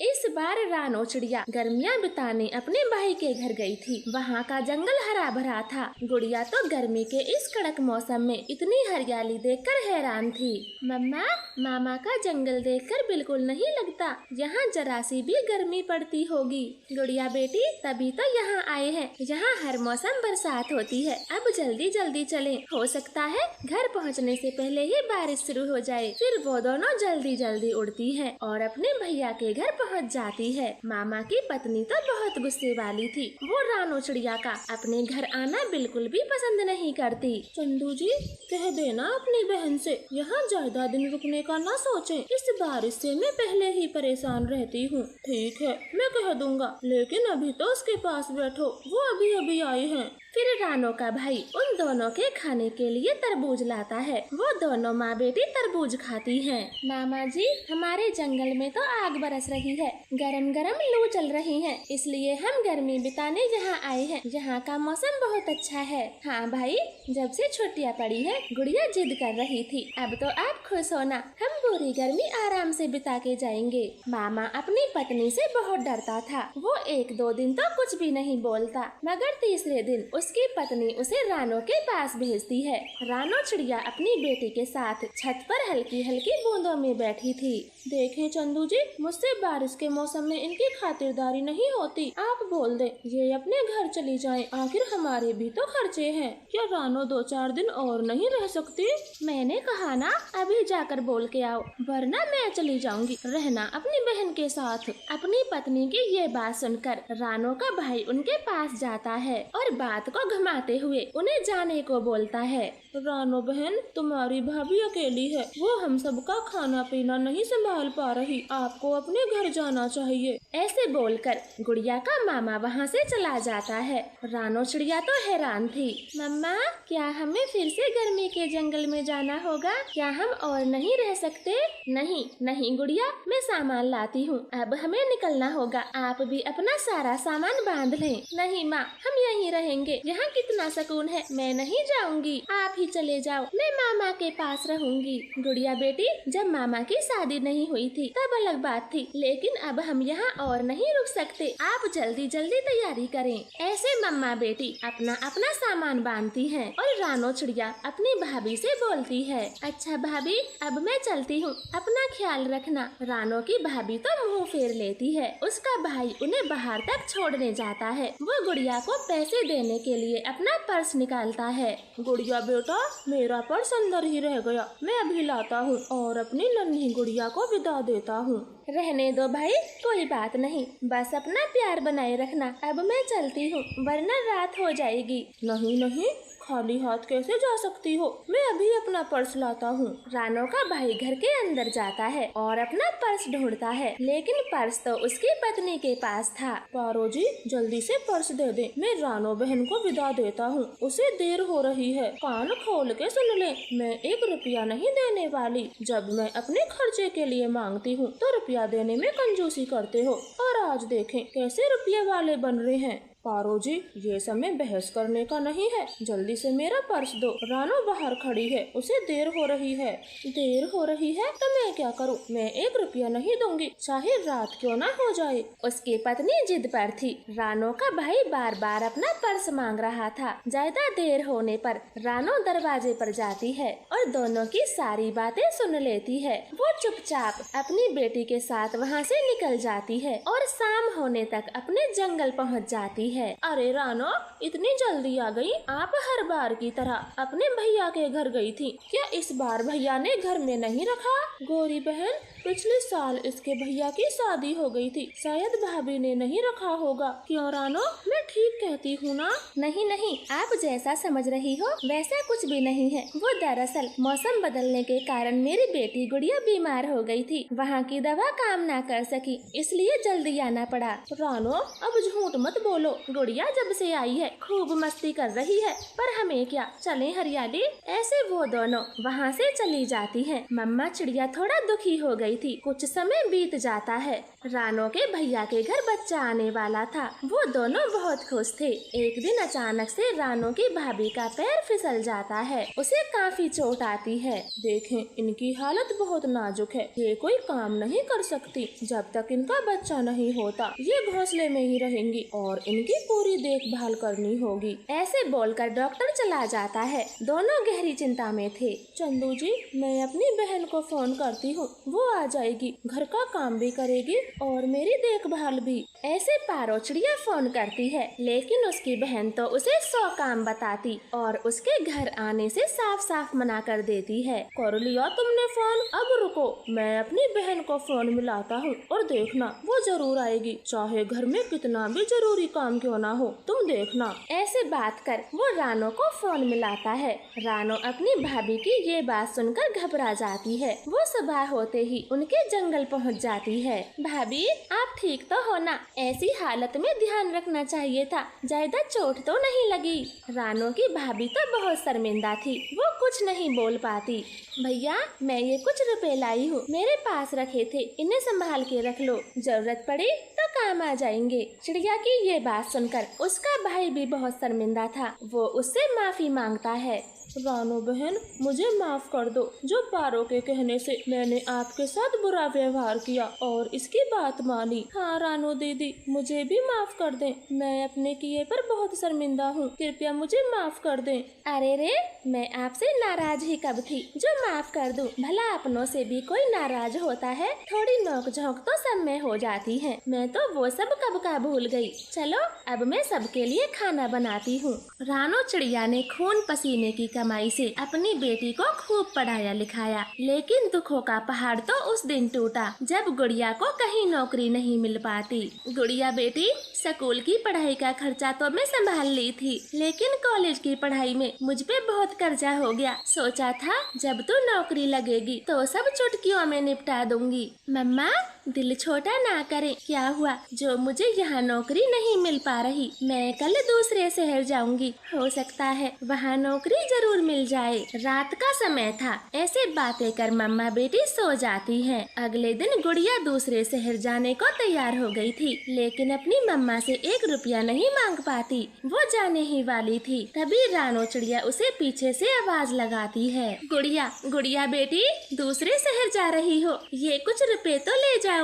इस बार रानो चिड़िया गर्मियाँ बिताने अपने भाई के घर गई थी। वहाँ का जंगल हरा भरा था। गुड़िया तो गर्मी के इस कड़क मौसम में इतनी हरियाली देखकर हैरान थी। मम्मा, मामा का जंगल देखकर बिल्कुल नहीं लगता यहाँ जरा सी भी गर्मी पड़ती होगी। गुड़िया बेटी, तभी तो यहाँ आए हैं। यहाँ हर मौसम बरसात होती है। अब जल्दी जल्दी चलें। हो सकता है घर पहुँचने से पहले ही बारिश शुरू हो जाए। फिर वो दोनों जल्दी जल्दी उड़ती है और अपने भैया के घर पहुँच जाती है। मामा की पत्नी तो बहुत गुस्से वाली थी। वो रानो चिड़िया का अपने घर आना बिल्कुल भी पसंद नहीं करती। चंदू जी, कह देना अपनी बहन से यहाँ ज्यादा दिन रुकने का ना सोचें। इस बारिश से मैं पहले ही परेशान रहती हूँ। ठीक है, मैं कह दूंगा, लेकिन अभी तो उसके पास बैठो, वो अभी अभी आए हैं। फिर रानो का भाई उन दोनों के खाने के लिए तरबूज लाता है। वो दोनों माँ बेटी तरबूज खाती हैं। मामा जी, हमारे जंगल में तो आग बरस रही है, गरम गरम लू चल रही है, इसलिए हम गर्मी बिताने यहाँ आए हैं। यहाँ का मौसम बहुत अच्छा है। हाँ भाई, जब से छुट्टियाँ पड़ी है, गुड़िया जिद कर रही थी। अब तो आप खुश होना, हम पूरी गर्मी आराम से बिता के जाएंगे। मामा अपनी पत्नी से बहुत डरता था। वो 1-2 दिन तो कुछ भी नहीं बोलता, मगर तीसरे दिन उसकी पत्नी उसे रानो के पास भेजती है। रानो चिड़िया अपनी बेटी के साथ छत पर हल्की हल्की बूंदों में बैठी थी। देखें चंदू जी, मुझसे बारिश के मौसम में इनकी खातिरदारी नहीं होती। आप बोल दे ये अपने घर चली जाएं, आखिर हमारे भी तो खर्चे हैं। क्या रानो 2-4 दिन और नहीं रह सकती? मैंने कहा ना, अभी जाकर बोल के आओ, वरना मैं चली जाऊंगी। रहना अपनी बहन के साथ। अपनी पत्नी की ये बात सुनकर रानो का भाई उनके पास जाता है और बात को घुमाते हुए उन्हें जाने को बोलता है। रानो बहन, तुम्हारी भाभी अकेली है, वो हम सबका खाना पीना नहीं संभाल पा रही, आपको अपने घर जाना चाहिए। ऐसे बोलकर गुड़िया का मामा वहाँ से चला जाता है। रानो चिड़िया तो हैरान थी। मम्मा, क्या हमें फिर से गर्मी के जंगल में जाना होगा? क्या हम और नहीं रह सकते? नहीं नहीं गुड़िया, मैं सामान लाती हूँ, अब हमें निकलना होगा। आप भी अपना सारा सामान बांध लें। नहीं माँ, हम यहीं रहेंगे, यहाँ कितना सुकून है। मैं नहीं जाऊंगी, आप ही चले जाओ, मैं मामा के पास रहूंगी। गुड़िया बेटी, जब मामा की शादी नहीं हुई थी तब अलग बात थी, लेकिन अब हम यहाँ और नहीं रुक सकते। आप जल्दी जल्दी तैयारी करें। ऐसे मम्मा बेटी अपना अपना सामान बांधती हैं और रानो चिड़िया अपनी भाभी से बोलती है। अच्छा भाभी, अब मैं चलती हूँ, अपना ख्याल रखना। रानो की भाभी तो मुँह फेर लेती है। उसका भाई उन्हें बाहर तक छोड़ने जाता है। वो गुड़िया को पैसे देने के लिए अपना पर्स निकालता है। गुड़िया बेटा, मेरा पर्स अंदर ही रह गया, मैं अभी लाता हूँ और अपनी नन्ही गुड़िया को विदा देता हूँ। रहने दो भाई, कोई बात नहीं, बस अपना प्यार बनाए रखना। अब मैं चलती हूँ, वरना रात हो जाएगी। नहीं नहीं, खाली हाथ कैसे जा सकती हो, मैं अभी अपना पर्स लाता हूँ। रानो का भाई घर के अंदर जाता है और अपना पर्स ढूंढता है, लेकिन पर्स तो उसकी पत्नी के पास था। पारो जी, जल्दी से पर्स दे दे, मैं रानो बहन को विदा देता हूँ, उसे देर हो रही है। कान खोल के सुन ले, मैं 1 रुपया नहीं देने वाली। जब मैं अपने खर्चे के लिए मांगती हूँ तो रुपया देने में कंजूसी करते हो, और आज देखें कैसे रुपये वाले बन रहे हैं। पारो जी, ये समय बहस करने का नहीं है, जल्दी से मेरा पर्स दो। रानो बाहर खड़ी है, उसे देर हो रही है। देर हो रही है तो मैं क्या करूं? मैं 1 रुपया नहीं दूंगी, चाहे रात क्यों ना हो जाए। उसकी पत्नी जिद पर थी। रानो का भाई बार बार अपना पर्स मांग रहा था। ज्यादा देर होने पर रानो दरवाजे पर जाती है और दोनों की सारी बातें सुन लेती है। वो चुपचाप अपनी बेटी के साथ वहाँ से निकल जाती है और शाम होने तक अपने जंगल पहुँच जाती है। अरे रानो, इतनी जल्दी आ गई? आप हर बार की तरह अपने भैया के घर गई थी, क्या इस बार भैया ने घर में नहीं रखा? गोरी बहन, पिछले साल इसके भैया की शादी हो गई थी, शायद भाभी ने नहीं रखा होगा। क्यों रानो, मैं ठीक कहती हूँ ना? नहीं नहीं, आप जैसा समझ रही हो वैसा कुछ भी नहीं है। वो दरअसल मौसम बदलने के कारण मेरी बेटी गुड़िया बीमार हो गई थी, वहाँ की दवा काम ना कर सकी, इसलिए जल्दी आना पड़ा। रानो, अब झूठ मत बोलो, गुड़िया जब से आई है खूब मस्ती कर रही है, पर हमें क्या, चलें हरियाली। ऐसे वो दोनों वहाँ से चली जाती हैं। मम्मा चिड़िया थोड़ा दुखी हो गई थी। कुछ समय बीत जाता है। रानो के भैया के घर बच्चा आने वाला था। वो दोनों बहुत खुश थे। एक दिन अचानक से रानो की भाभी का पैर फिसल जाता है। उसे काफी चोट आती है। देखें, इनकी हालत बहुत नाजुक है। ये कोई काम नहीं कर सकती। जब तक इनका बच्चा नहीं होता ये घोंसले में ही रहेंगी और इनकी पूरी देखभाल करनी होगी। ऐसे बोलकर डॉक्टर चला जाता है। दोनों गहरी चिंता में थे। चंदू जी, मैं अपनी बहन को फोन करती हूँ, वो आ जाएगी, घर का काम भी करेगी और मेरी देखभाल भी। ऐसे पारो चिड़िया फोन करती है, लेकिन उसकी बहन तो उसे 100 काम बताती और उसके घर आने से साफ साफ मना कर देती है। कर लिया तुमने फोन, अब रुको, मैं अपनी बहन को फोन मिलाता हूँ और देखना वो जरूर आएगी, चाहे घर में कितना भी जरूरी काम क्यों ना हो, तुम देखना। ऐसे बात कर वो रानो को फोन मिलाता है। रानो अपनी भाभी की ये बात सुनकर घबरा जाती है। वो सुबह होते ही उनके जंगल पहुंच जाती है। भाभी, आप ठीक तो हो ना? ऐसी हालत में ध्यान रखना चाहिए था, ज्यादा चोट तो नहीं लगी? रानो की भाभी तो बहुत शर्मिंदा थी। वो कुछ नहीं बोल पाती। भैया, मैं ये कुछ रुपए लाई हूँ, मेरे पास रखे थे, इन्हें संभाल के रख लो, जरूरत पड़ी तो काम आ जाएंगे। चिड़िया की ये बात सुनकर उसका भाई भी बहुत शर्मिंदा था। वो उससे माफी मांगता है। रानो बहन, मुझे माफ कर दो। जो पारो के कहने से मैंने आपके साथ बुरा व्यवहार किया और इसकी बात मानी। हाँ रानो दीदी, मुझे भी माफ कर दें। मैं अपने किए पर बहुत शर्मिंदा हूँ, कृपया मुझे माफ कर दें। अरे रे, मैं आपसे नाराज ही कब थी जो माफ कर दूं। भला अपनों से भी कोई नाराज होता है? थोड़ी नोक झोंक तो सब में हो जाती है। मैं तो वो सब कब का भूल गई। चलो अब मैं सबके लिए खाना बनाती हूँ। रानो चिड़िया ने खून पसीने की कमाई से अपनी बेटी को खूब पढ़ाया लिखाया, लेकिन दुखों का पहाड़ तो उस दिन टूटा जब गुड़िया को कहीं नौकरी नहीं मिल पाती। गुड़िया बेटी, स्कूल की पढ़ाई का खर्चा तो मैं संभाल ली थी, लेकिन कॉलेज की पढ़ाई में मुझ पे बहुत कर्जा हो गया। सोचा था जब तू नौकरी लगेगी तो सब चुटकियों में निपटा दूंगी। मम्मा, दिल छोटा ना करें। क्या हुआ जो मुझे यहाँ नौकरी नहीं मिल पा रही? मैं कल दूसरे शहर जाऊंगी, हो सकता है वहाँ नौकरी जरूर मिल जाए। रात का समय था। ऐसे बातें कर मम्मा बेटी सो जाती हैं। अगले दिन गुड़िया दूसरे शहर जाने को तैयार हो गई थी, लेकिन अपनी मम्मा से 1 रुपया नहीं मांग पाती। वो जाने ही वाली थी, तभी रानो चिड़िया उसे पीछे से आवाज लगाती है। गुड़िया, गुड़िया बेटी, दूसरे शहर जा रही हो, ये कुछ रुपए तो ले जाओ।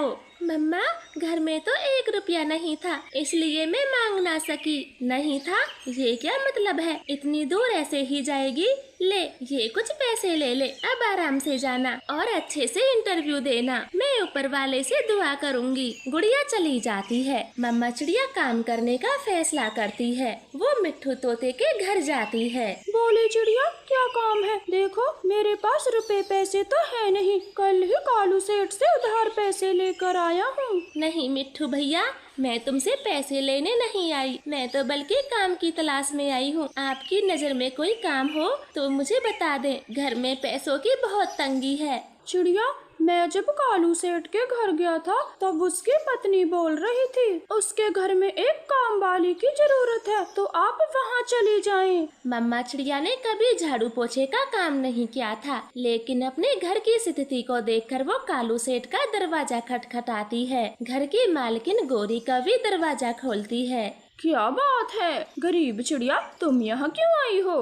मम्मा, घर में तो 1 रुपया नहीं था, इसलिए मैं मांग ना सकी। नहीं था? ये क्या मतलब है? इतनी दूर ऐसे ही जाएगी? ले, ये कुछ पैसे ले ले। अब आराम से जाना और अच्छे से इंटरव्यू देना। मैं ऊपर वाले से दुआ करूंगी। गुड़िया चली जाती है। मम्मा चिड़िया काम करने का फैसला करती है। वो मिट्ठू तोते के घर जाती है। बोले चिड़िया, क्या काम है? देखो मेरे पास रुपए पैसे तो है नहीं, कल ही कालू सेठ से उधार पैसे लेकर आया हूँ। नहीं मिट्ठू भैया, मैं तुमसे पैसे लेने नहीं आई, मैं तो बल्कि काम की तलाश में आई हूँ। आपकी नजर में कोई काम हो तो मुझे बता दें, घर में पैसों की बहुत तंगी है। चिड़िया, मैं जब कालू सेठ के घर गया था तब उसकी पत्नी बोल रही थी उसके घर में एक काम वाली की जरूरत है, तो आप वहाँ चली जाएं। मम्मा चिड़िया ने कभी झाड़ू पोछे का काम नहीं किया था, लेकिन अपने घर की स्थिति को देखकर वो कालू सेठ का दरवाजा खटखटाती है। घर की मालकिन गोरी का भी दरवाजा खोलती है। क्या बात है, गरीब चिड़िया, तुम यहाँ क्यों आई हो?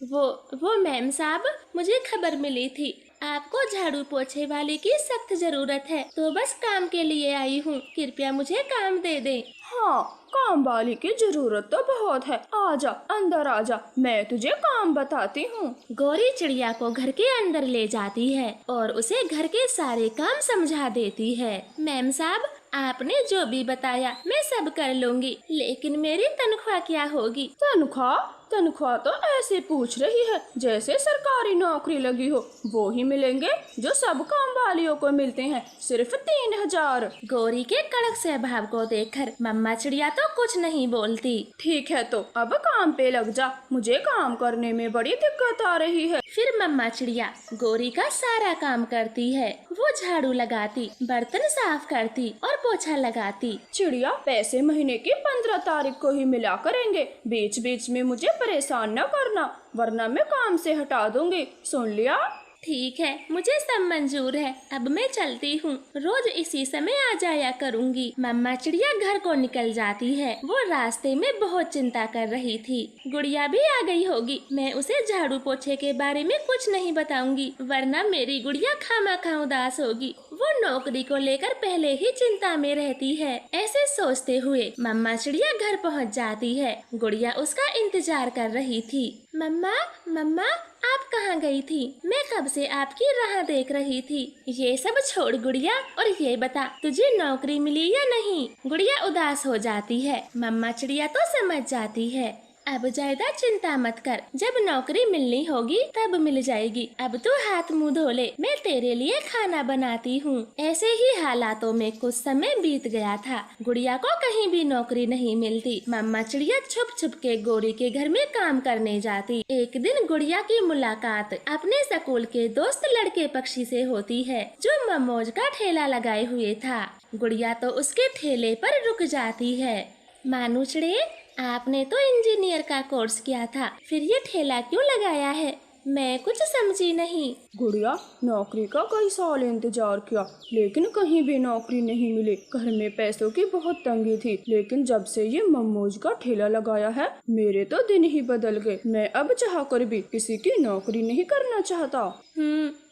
वो मैम साहब, मुझे खबर मिली थी आपको झाड़ू पोछे वाले की सख्त जरूरत है, तो बस काम के लिए आई हूँ, कृपया मुझे काम दे दें। हाँ, काम वाली की जरूरत तो बहुत है। आजा, अंदर आजा, मैं तुझे काम बताती हूँ। गोरी चिड़िया को घर के अंदर ले जाती है और उसे घर के सारे काम समझा देती है। मैम साहब, आपने जो भी बताया मैं सब कर लूंगी, लेकिन मेरी तनख्वाह क्या होगी? तनख्वाह? तनख्वाह तो ऐसे पूछ रही है जैसे सरकारी नौकरी लगी हो। वो ही मिलेंगे जो सब काम वालियों को मिलते हैं, सिर्फ 3000। गोरी के कड़क स्वभाव को देखकर मम्मा चिड़िया तो कुछ नहीं बोलती। ठीक है तो अब काम पे लग जा, मुझे काम करने में बड़ी दिक्कत आ रही है। फिर मम्मा चिड़िया गोरी का सारा काम करती है। वो झाड़ू लगाती, बर्तन साफ करती और पोछा लगाती। चिड़िया, पैसे महीने की 15 तारीख को ही मिला करेंगे, बीच बीच में मुझे परेशान न करना वरना मैं काम से हटा दूंगी, सुन लिया? ठीक है, मुझे सब मंजूर है। अब मैं चलती हूँ, रोज इसी समय आ जाया करूँगी। मम्मा चिड़िया घर को निकल जाती है। वो रास्ते में बहुत चिंता कर रही थी। गुड़िया भी आ गई होगी। मैं उसे झाड़ू पोछे के बारे में कुछ नहीं बताऊंगी, वरना मेरी गुड़िया खामखा उदास होगी। वो नौकरी को लेकर पहले ही चिंता में रहती है। ऐसे सोचते हुए मम्मा चिड़िया घर पहुँच जाती है। गुड़िया उसका इंतजार कर रही थी। मम्मा, मम्मा, आप कहाँ गई थी? मैं कब से आपकी राह देख रही थी। ये सब छोड़ गुड़िया, और ये बता तुझे नौकरी मिली या नहीं? गुड़िया उदास हो जाती है। मम्मा चिड़िया तो समझ जाती है। अब ज्यादा चिंता मत कर, जब नौकरी मिलनी होगी तब मिल जाएगी। अब तू हाथ मुंह धो ले, मैं तेरे लिए खाना बनाती हूँ। ऐसे ही हालातों में कुछ समय बीत गया था। गुड़िया को कहीं भी नौकरी नहीं मिलती। मम्मा चिड़िया छुप छुप के गोरी के घर में काम करने जाती। एक दिन गुड़िया की मुलाकात अपने स्कूल के दोस्त लड़के पक्षी से होती है, जो ममोज का ठेला लगाए हुए था। गुड़िया तो उसके ठेले पर रुक जाती है। मानुचड़े, आपने तो इंजीनियर का कोर्स किया था, फिर ये ठेला क्यों लगाया है? मैं कुछ समझी नहीं। गुड़िया, नौकरी का कई साल इंतजार किया लेकिन कहीं भी नौकरी नहीं मिली। घर में पैसों की बहुत तंगी थी, लेकिन जब से ये ममोज का ठेला लगाया है मेरे तो दिन ही बदल गए। मैं अब चाह कर भी किसी की नौकरी नहीं करना चाहता।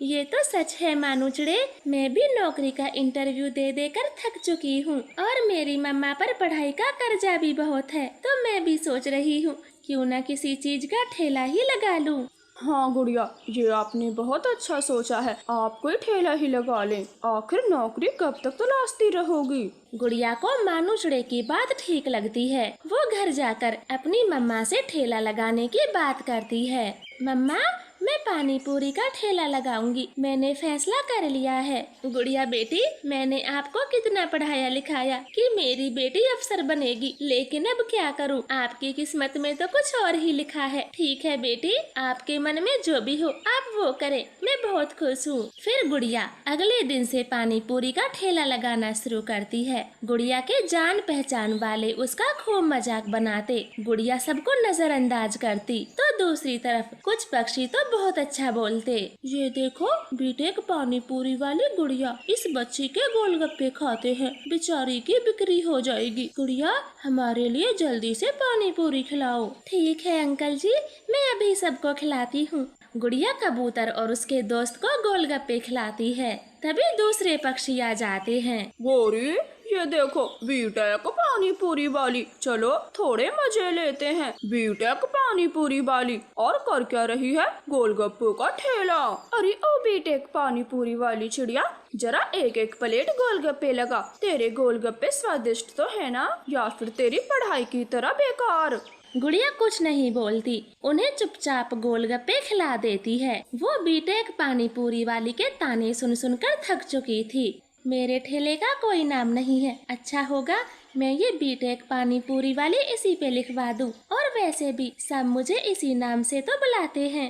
ये तो सच है मानुचड़े। मैं भी नौकरी का इंटरव्यू दे देकर थक चुकी हूँ, और मेरी मम्मा पर पढ़ाई का कर्जा भी बहुत है। तो मैं भी सोच रही हूँ क्यों न किसी चीज का ठेला ही लगा लूँ। हाँ गुड़िया, ये आपने बहुत अच्छा सोचा है। आप कोई ठेला ही लगा लें। आखिर नौकरी कब तक तलाशती रहोगी? गुड़िया को मानुचड़े की बात ठीक लगती है। वो घर जाकर अपनी मम्मा से ठेला लगाने की बात करती है। मम्मा, मैं पानी पूरी का ठेला लगाऊंगी। मैंने फैसला कर लिया है। गुड़िया बेटी, मैंने आपको कितना पढ़ाया लिखाया कि मेरी बेटी अफसर बनेगी, लेकिन अब क्या करूं, आपकी किस्मत में तो कुछ और ही लिखा है। ठीक है बेटी, आपके मन में जो भी हो आप वो करें, मैं बहुत खुश हूँ। फिर गुड़िया अगले दिन से पानी पूरी का ठेला लगाना शुरू करती है। गुड़िया के जान पहचान वाले उसका खूब मजाक बनाते। गुड़िया सबको नजरअंदाज करती, तो दूसरी तरफ कुछ पक्षी तो बहुत अच्छा बोलते। ये देखो, बीटेक पानी पूरी वाली गुड़िया इस बच्ची के गोलगप्पे खाते हैं, बेचारी की बिक्री हो जाएगी। गुड़िया, हमारे लिए जल्दी से पानी पूरी खिलाओ। ठीक है अंकल जी, मैं अभी सबको खिलाती हूँ। गुड़िया कबूतर और उसके दोस्त को गोलगप्पे खिलाती है। तभी दूसरे पक्षी आ जाते हैं। गोरी, ये देखो बीटेक पानी पूरी वाली, चलो थोड़े मजे लेते हैं। बीटेक पानी पूरी वाली, और कर क्या रही है? गोलगप्पे का ठेला। अरे ओ बीटेक पानी पूरी वाली चिड़िया, जरा एक एक प्लेट गोलगप्पे लगा। तेरे गोलगप्पे स्वादिष्ट तो है ना, या फिर तेरी पढ़ाई की तरह बेकार? गुड़िया कुछ नहीं बोलती, उन्हें चुपचाप गोलगप्पे खिला देती है। वो बीटेक पानी पूरी वाली के ताने सुन सुनकर थक चुकी थी। मेरे ठेले का कोई नाम नहीं है। अच्छा होगा मैं ये बीटेक पानी पूरी वाली इसी पे लिखवा दूं। और वैसे भी सब मुझे इसी नाम से तो बुलाते हैं।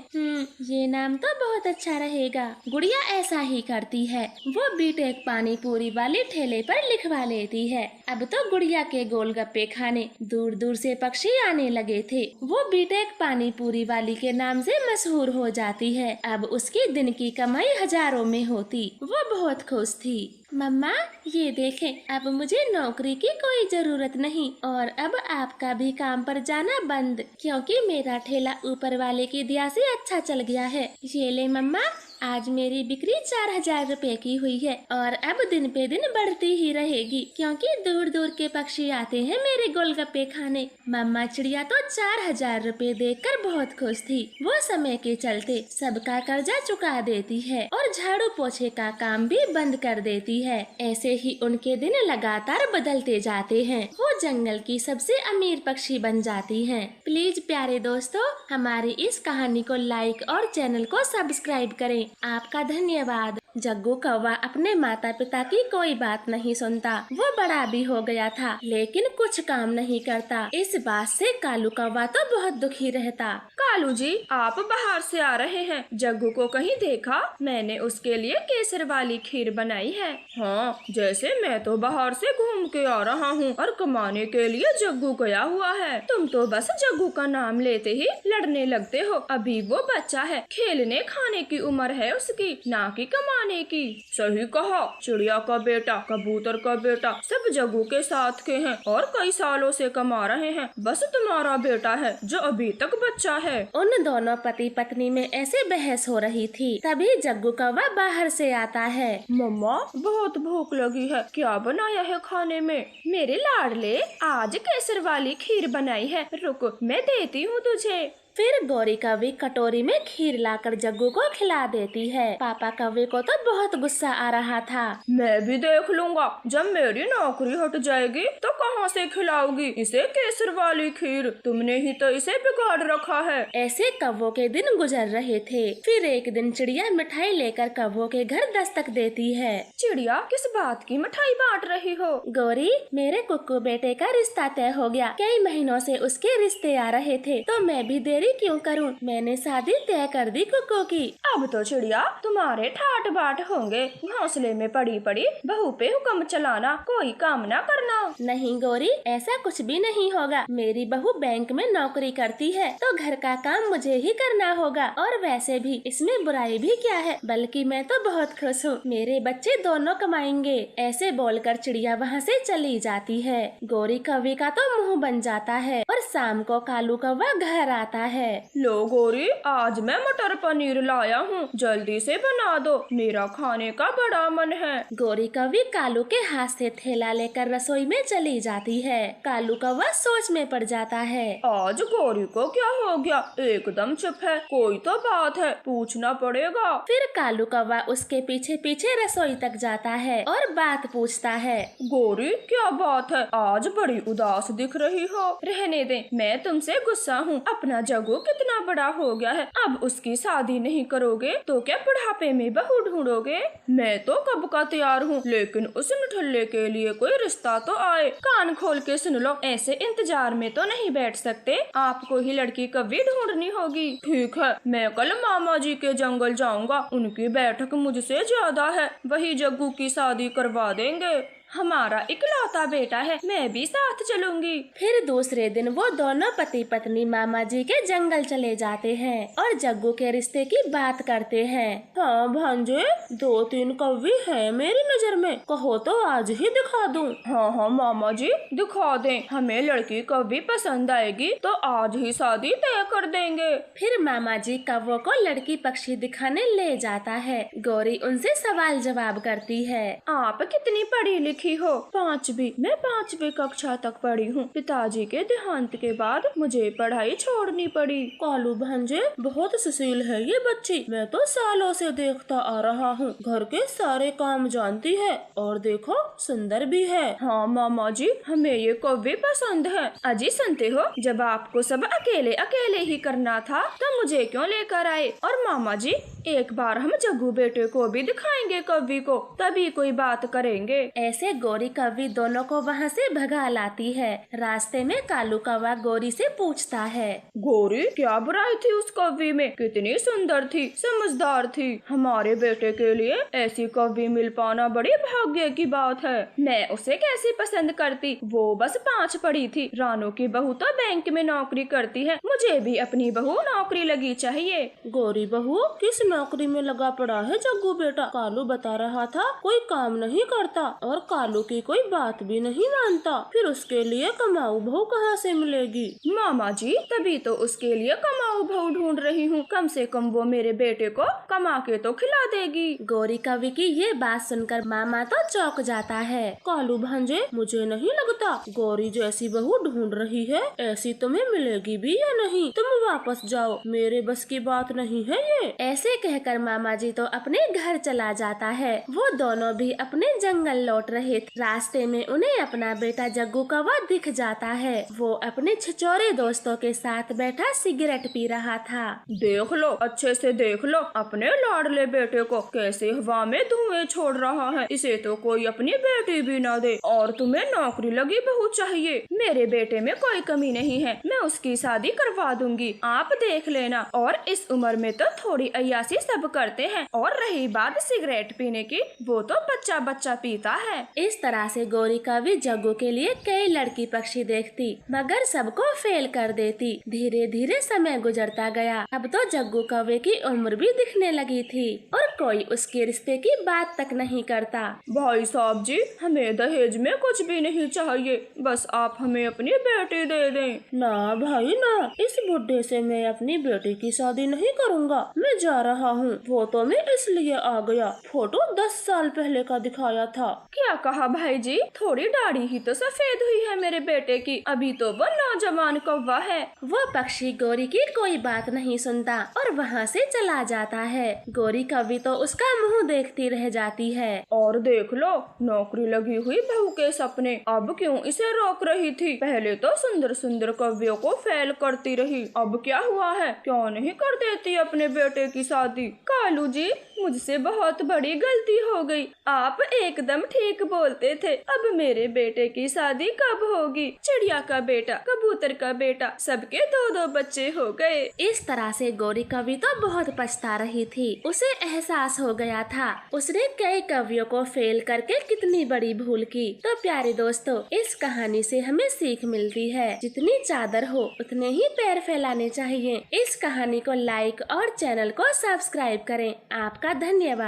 ये नाम तो बहुत अच्छा रहेगा। गुड़िया ऐसा ही करती है। वो बीटेक पानी पूरी वाली ठेले पर लिखवा लेती है। अब तो गुड़िया के गोलगप्पे खाने दूर दूर से पक्षी आने लगे थे। वो बीटेक पानी पूरी वाली के नाम से मशहूर हो जाती है। अब उसकी दिन की कमाई हजारों में होती। वो बहुत खुश थी। मम्मा, ये देखें, अब मुझे नौकरी की कोई जरूरत नहीं, और अब आपका भी काम पर जाना बंद, क्योंकि मेरा ठेला ऊपर वाले की दया से अच्छा चल गया है। ये ले मम्मा, आज मेरी बिक्री 4000 रुपए की हुई है, और अब दिन पे दिन बढ़ती ही रहेगी, क्योंकि दूर दूर के पक्षी आते हैं मेरे गोलगप्पे खाने। मम्मा चिड़िया तो 4000 रुपए देखकर बहुत खुश थी। वो समय के चलते सबका कर्जा चुका देती है और और झाड़ू पोछे का काम भी बंद कर देती है। ऐसे ही उनके दिन लगातार बदलते जाते हैं। वो जंगल की सबसे अमीर पक्षी बन जाती हैं। प्लीज प्यारे दोस्तों, हमारी इस कहानी को लाइक और चैनल को सब्सक्राइब करें। आपका धन्यवाद। जग्गू कौवा अपने माता पिता की कोई बात नहीं सुनता। वो बड़ा भी हो गया था, लेकिन कुछ काम नहीं करता। इस बात से कालू कौवा तो बहुत दुखी रहता। कालू जी, आप बाहर से आ रहे हैं, जग्गू को कहीं देखा? मैंने उसके लिए केसर वाली खीर बनाई है। हाँ, जैसे मैं तो बाहर से घूम के आ रहा हूँ और कमाने के लिए जग्गू गया हुआ है। तुम तो बस जग्गू का नाम लेते ही लड़ने लगते हो। अभी वो बच्चा है, खेलने खाने की उम्र है उसकी, ना कि कमाने की। सही कहा, चिड़िया का बेटा, कबूतर का बेटा सब जग्गू के साथ के हैं और कई सालों से कमा रहे हैं। बस तुम्हारा बेटा है जो अभी तक बच्चा है। उन दोनों पति पत्नी में ऐसे बहस हो रही थी, तभी जग्गू कौवा बाहर से आता है। मम्मा, बहुत भूख लगी है, क्या बनाया है खाने में? मेरे लाडले, आज केसर वाली खीर बनाई है, रुक मैं देती हूँ तुझे। फिर गौरी कौवी कटोरी में खीर लाकर जग्गू को खिला देती है। पापा कौवे को तो बहुत गुस्सा आ रहा था। मैं भी देख लूंगा, जब मेरी नौकरी हट जाएगी तो कहाँ से खिलाओगी इसे केसर वाली खीर? तुमने ही तो इसे बिगाड़ रखा है। ऐसे कौवों के दिन गुजर रहे थे। फिर एक दिन चिड़िया मिठाई लेकर कौवों के घर दस्तक देती है। चिड़िया, किस बात की मिठाई बांट रही हो? गौरी, मेरे कुक्कू बेटे का रिश्ता तय हो गया। कई महीनों से उसके रिश्ते आ रहे थे, तो मैं भी देरी क्यों करूं? मैंने शादी तय कर दी कुक्कू की। अब तो चिड़िया तुम्हारे ठाट बाट होंगे। घोंसले में पड़ी पड़ी बहू पे हुक्म चलाना, कोई काम ना करना। नहीं गौरी, ऐसा कुछ भी नहीं होगा। मेरी बहू बैंक में नौकरी करती है, तो घर का काम मुझे ही करना होगा। और वैसे भी इसमें बुराई भी क्या है, बल्कि मैं तो बहुत खुश हूँ। मेरे बच्चे दोनों कमाएंगे। ऐसे बोलकर चिड़िया वहाँ से चली जाती है। गौरी कौवी का तो मुँह बन जाता है और शाम को कालू कौवा घर आता है। लो गौरी, आज मैं मटर पनीर लाया हूँ, जल्दी से बना दो, मेरा खाने का बड़ा मन है। गौरी कौवी कालू के हाथ से थैला लेकर रसोई में चली जाती है। कालू कौवा सोच में पड़ जाता है। आज गौरी को क्या हो गया, एकदम चुप है, कोई तो बात है, पूछना पड़ेगा। फिर कालू कौवा उसके पीछे पीछे रसोई तक जाता है और बात पूछता है। गौरी, क्या बात है, आज बड़ी उदास दिख रही हो? रहने दे, मैं तुमसे गुस्सा हूँ। अपना जग्गू कितना बड़ा हो गया है, अब उसकी शादी नहीं करोगे तो क्या बुढ़ापे में बहू ढूंढोगे? मैं तो कब का तैयार हूँ, लेकिन उस निठल्ले के लिए कोई रिश्ता तो आए। कान खोल के सुन लो, ऐसे इंतजार में तो नहीं बैठ सकते, आपको ही लड़की कभी ढूंढनी होगी। ठीक है, मैं कल मामा जी के जंगल जाऊंगा, उनकी बैठक मुझसे ज्यादा है, वही जग्गू की शादी करवा देंगे। हमारा इकलौता बेटा है, मैं भी साथ चलूंगी। फिर दूसरे दिन वो दोनों पति पत्नी मामा जी के जंगल चले जाते हैं और जग्गू के रिश्ते की बात करते हैं। हाँ भांजे, 2-3 कौवे हैं मेरी नजर में, कहो तो आज ही दिखा दूं। हाँ हाँ मामा जी, दिखा दें, हमें लड़की कभी पसंद आएगी तो आज ही शादी तय कर देंगे। फिर मामा जी कौवों को लड़की पक्षी दिखाने ले जाता है। गौरी उनसे सवाल जवाब करती है। आप कितनी पढ़ी लिखी हो? 5वीं, मैं 5वीं कक्षा तक पढ़ी हूँ। पिताजी के देहांत के बाद मुझे पढ़ाई छोड़नी पड़ी। कालू भांजे, बहुत सुशील है ये बच्ची, मैं तो सालों से देखता आ रहा हूँ। घर के सारे काम जानती है और देखो सुंदर भी है। हाँ मामा जी, हमें ये कौवे पसंद है। अजी सुनते हो, जब आपको सब अकेले अकेले ही करना था तो मुझे क्यों लेकर आए? और मामा जी, एक बार हम जग्गू बेटे को भी दिखाएंगे कौवी को, तभी कोई बात करेंगे। ऐसे गौरी कौवी दोनों को वहाँ से भगा लाती है। रास्ते में कालू कौवा गौरी से पूछता है। गौरी, क्या बुराई थी उस कौवी में? कितनी सुंदर थी, समझदार थी। हमारे बेटे के लिए ऐसी कौवी मिल पाना बड़ी भाग्य की बात है। मैं उसे कैसे पसंद करती, वो बस 5 पढ़ी थी। रानू की बहू तो बैंक में नौकरी करती है, मुझे भी अपनी बहू नौकरी लगी चाहिए। गौरी बहू, किस नौकरी में लगा पड़ा है जग्गू बेटा? कालू बता रहा था कोई काम नहीं करता और कालू की कोई बात भी नहीं मानता, फिर उसके लिए कमाऊ बहू कहाँ से मिलेगी? मामा जी, तभी तो उसके लिए कमाऊ बहू ढूंढ रही हूँ। कम से कम वो मेरे बेटे को कमा के तो खिला देगी। गौरी कवि की ये बात सुनकर मामा तो चौंक जाता है। कालू भांजे, मुझे नहीं लगता गौरी जैसी बहू ढूंढ रही है, ऐसी तुम्हें मिलेगी भी या नहीं? तुम वापस जाओ, मेरे बस की बात नहीं है ये। ऐसे कहकर मामा जी तो अपने घर चला जाता है। वो दोनों भी अपने जंगल लौट रहे थे। रास्ते में उन्हें अपना बेटा जग्गू कौवा दिख जाता है। वो अपने छिछोरे दोस्तों के साथ बैठा सिगरेट पी रहा था। देख लो, अच्छे से देख लो अपने लाडले बेटे को, कैसे हवा में धुएं छोड़ रहा है। इसे तो कोई अपनी बेटी भी न दे। और तुम्हें नौकरी लगी बहू चाहिए। मेरे बेटे में कोई कमी नहीं है, मैं उसकी शादी करवा दूंगी, आप देख लेना। और इस उम्र में तो थोड़ी अय्यासी सब करते हैं। और रही बात सिगरेट पीने की, वो तो बच्चा बच्चा पीता है। इस तरह से गौरी कवि जग्गू के लिए कई लड़की पक्षी देखती, मगर सबको फेल कर देती। धीरे धीरे समय गुजरता गया। अब तो जग्गू कौवे की उम्र भी दिखने लगी थी और कोई उसके रिश्ते की बात तक नहीं करता। भाई साहब जी, हमें दहेज में कुछ भी नहीं चाहिए, बस आप हमें अपनी बेटी दे दें। ना भाई ना, इस बुढ़े से मैं अपनी बेटी की शादी नहीं करूँगा। मैं जा रहा हूँ। वो तो मैं इसलिए आ गया, फोटो 10 साल पहले का दिखाया था। क्या कहा भाई जी? थोड़ी दाढ़ी ही तो सफेद हुई है मेरे बेटे की, अभी तो वो नौजवान कौवा है। वो पक्षी गौरी की कोई बात नहीं सुनता और वहाँ से चला जाता है। गौरी कवि तो उसका मुँह देखती रह जाती है। और देख लो, नौकरी लगी हुई बहू के सपने, अब क्यों इसे रोक रही थी? पहले तो सुंदर सुंदर कव्यों को फेल करती रही, अब क्या हुआ है? क्यों नहीं कर देती अपने बेटे की शादी? कालू जी, मुझसे बहुत बड़ी गलती हो गई। आप एकदम ठीक बोलते थे। अब मेरे बेटे की शादी कब होगी? चिड़िया का बेटा, कबूतर का बेटा, सबके 2-2 बच्चे हो गए। इस तरह से गौरी कवि तो बहुत पछता रही थी। उसे एहसास हो गया था उसने कई कवियों को फेल करके कितनी बड़ी भूल की। तो प्यारे दोस्तों, इस कहानी से हमें सीख मिलती है, जितनी चादर हो उतने ही पैर फैलाने चाहिए। इस कहानी को लाइक और चैनल को सब्सक्राइब करें। आपका धन्यवाद।